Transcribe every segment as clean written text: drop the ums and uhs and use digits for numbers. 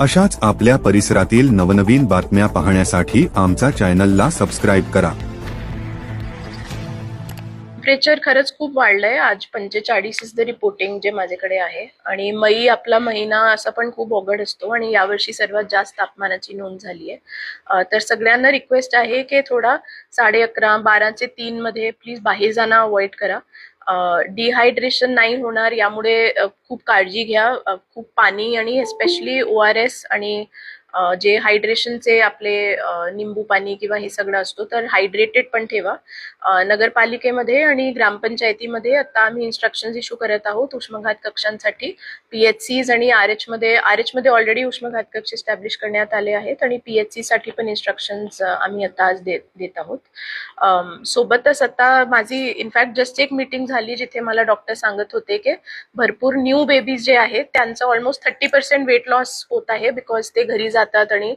अशाच आपल्या परिसरातील नवनवीन बातम्या पाहण्यासाठी आमचा चॅनलला सबस्क्राईब करा। टेम्परेचर खरंच खूप वाढलंय। आज 45 इज द रिपोर्टिंग जे माझ्याकडे आहे आणि मई आपला महिना असा पण खूप अवघड असतो आणि यावर्षी सर्वात जास्त तापमानाची नोंद झाली आहे। तर सगळ्यांना रिक्वेस्ट आहे की थोडा 11:30 12चे 3 मध्ये प्लीज बाहेर जाणं अवॉइड करा। डिहायड्रेशन नाही होणार यामुळे खूप काळजी घ्या। खूप पाणी आणि स्पेशली ORS आणि जे हायड्रेशनचे आपले निंबू पाणी किंवा हे सगळं असतो तर हायड्रेटेड पण ठेवा। नगरपालिकेमध्ये आणि ग्रामपंचायतीमध्ये आता आम्ही इन्स्ट्रक्शन्स इश्यू करत आहोत उष्माघात कक्षांसाठी। PHCs आणि RH मध्ये ऑलरेडी उष्माघात कक्ष एस्टॅब्लिश करण्यात आले आहेत आणि PHC साठी पण इन्स्ट्रक्शन्स आम्ही आता आज देत आहोत। सोबतच आता माझी इनफॅक्ट जस्ट एक मीटिंग झाली जिथे मला डॉक्टर सांगत होते की भरपूर न्यू बेबीज जे आहेत त्यांचं ऑलमोस्ट 30% वेट लॉस होत आहे बिकॉज ते घरी जातात आणि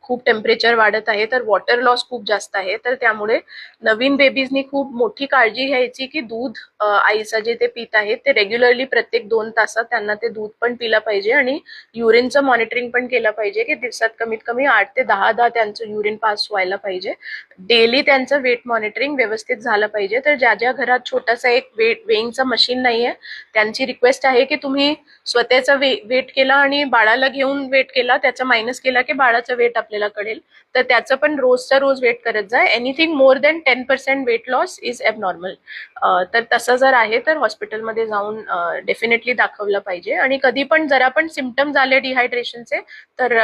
खूप टेम्परेचर वाढत आहे तर वॉटर लॉस खूप जास्त आहे। तर त्यामुळे नवीन बेबीजनी खूप मोठी काळजी घ्यायची की दूध आईचं जे ते पित आहेत ते रेग्युलरली प्रत्येक 2 तासात त्यांना ते दूध पण पिलं पाहिजे आणि युरिनचं मॉनिटरिंग पण केलं पाहिजे की दिवसात कमीत कमी 8 ते 10 त्यांचं युरिन पास व्हायला पाहिजे। डेली त्यांचं वेट मॉनिटरिंग व्यवस्थित झालं पाहिजे। तर ज्या ज्या घरात छोटासा एक वेइंगचं मशीन नाहीये त्यांची रिक्वेस्ट आहे की तुम्ही स्वतःचा वेट केला आणि बाळाला घेऊन वेट केला, त्याचा मायनस केला की बाळाचं वेट आपल्याला कळेल। तर त्याचं पण रोजचा रोज वेट करत जा। Anything more than 10% weight loss is abnormal. तर तसं जर आहे तर हॉस्पिटलमध्ये जाऊन डेफिनेटली दाखवलं पाहिजे। आणि कधी पण जरा पण सिम्पटम्स आले डिहायड्रेशनचे तर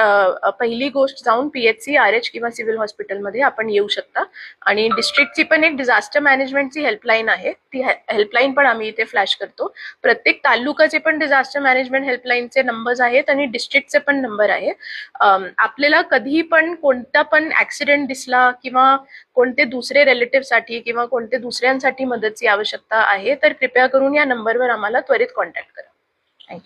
पहिली गोष्ट जाऊन PHC RH किंवा सिव्हिल हॉस्पिटलमध्ये आपण येऊ शकता। आणि डिस्ट्रिक्टची पण एक डिझास्टर मॅनेजमेंटची हेल्पलाईन आहे, ती हेल्पलाईन पण आम्ही इथे फ्लॅश करतो। प्रत्येक तालुकाचे पण डिझास्टर मॅनेजमेंट हेल्पलाईनचे नंबर्स आहेत आणि डिस्ट्रिक्टचे पण नंबर आहे। आपल्याला कधी पण कोणता पण ऍक्सिडेंट दिसला किंवा कोणते दुसरे रिलेटिव्ह साठी किंवा कोणते दुसऱ्यांसाठी मदतची आवश्यकता आहे तर कृपया करून या नंबरवर आम्हाला त्वरित कॉन्टॅक्ट करा।